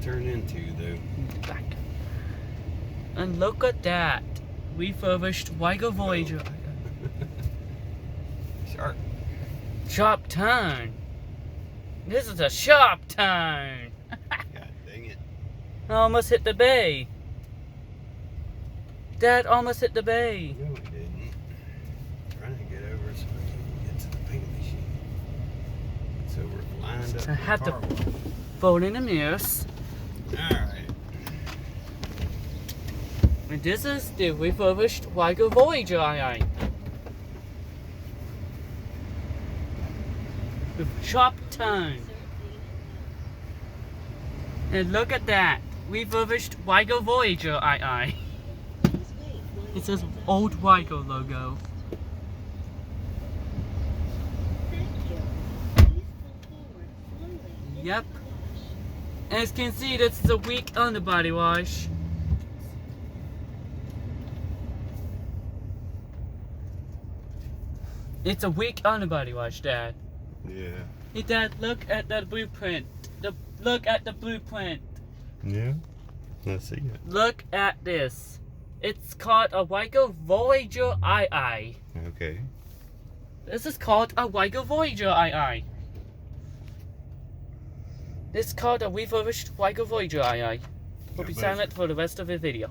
turn into, though? Back. And look at that. Refurbished ryko voyager. Sharp. Sharp turn. This is a sharp turn. God dang it. I almost hit the bay. Dad almost hit the bay. No, we didn't. Trying to get over so we can get to the paint machine. So we're lined up. I have to fold in the mirrors. Alright. And this is the refurbished ryko voyager, with sharp turn. And look at that. Refurbished ryko voyager, It says old ryko logo. Yep. As you can see, that's the weak underbody wash. It's a weak underbody wash, Dad. Yeah. Hey, Dad, look at that blueprint. Look at the blueprint. Yeah? Let's see it. Look at this. It's called a ryko voyager Okay. This is called a ryko voyager This is called a refurbished ryko voyager We'll be silent for the rest of the video.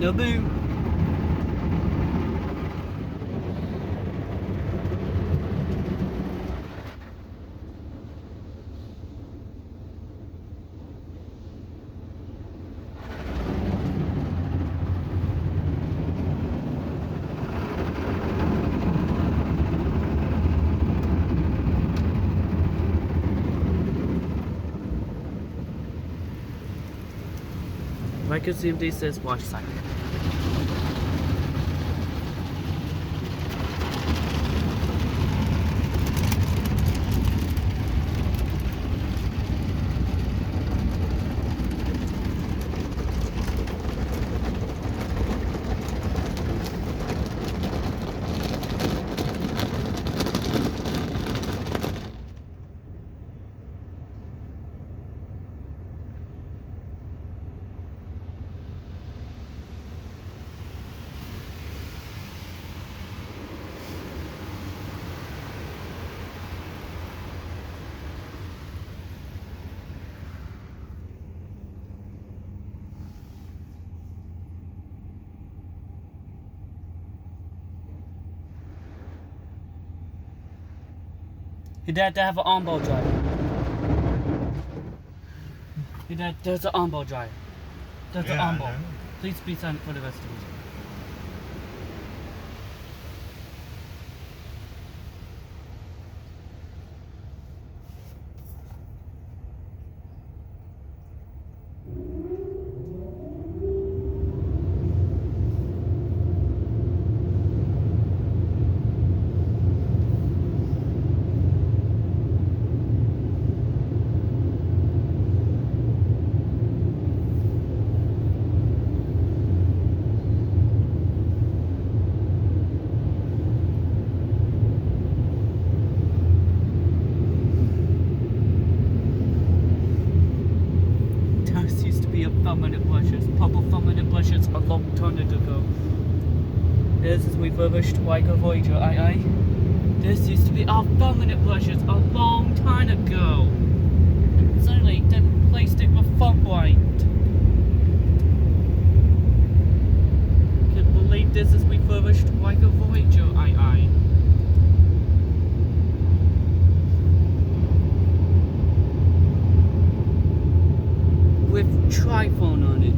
No boom. Ryko CMD says watch cycle. Your dad, they have an onboard driver. Your dad, there's an onboard driver. There's an onboard. Please be silent for the rest of it. couple permanent brushes a long time ago. This is refurbished Ryko Voyager, aye. This used to be our permanent brushes a long time ago. And suddenly they replaced it with fun white. Can't believe this is refurbished Ryko Voyager, aye. With triphone on it.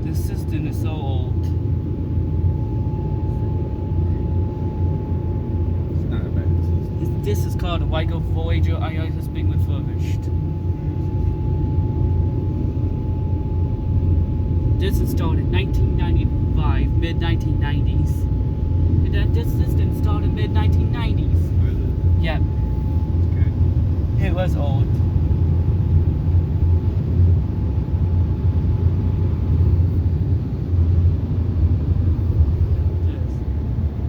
This system is so old. It's not a bad system. This is called a ryko Voyager. AI has been refurbished. This installed in 1995, mid 1990s. And then this system installed in mid 1990s. Was it? Yeah, Okay. it was old.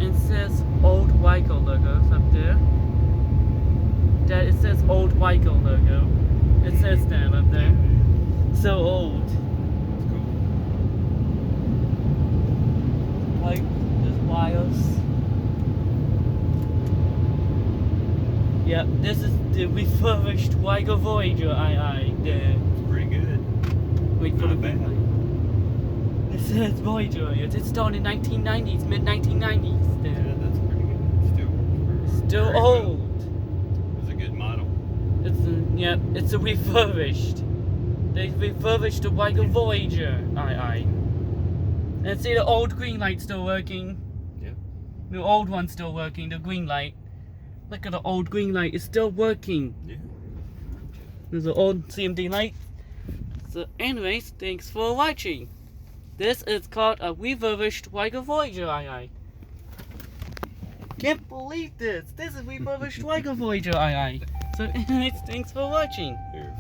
It says old ryko logos up there. That it says old ryko logo. It says that up there. So old. That's cool. Like this wires. Yep, this is the refurbished ryko Voyager. Aye. There. It's pretty good. Wait for Not the bad. green light. It says Voyager. It's installed in 1990s, mid 1990s. Yeah, There. that's pretty good. Still works for Still very well. old. It's a good model. It's a refurbished. They refurbished the ryko Voyager. Aye. And see the old green light still working. Yeah. The old one's still working, the green light. Look at the old green light, it's still working. Yeah. There's an old CMD light. So anyways, thanks for watching. This is called a refurbished ryko Voyager, aye. Can't believe this. This is refurbished ryko Voyager, aye. So anyways, thanks for watching. Here.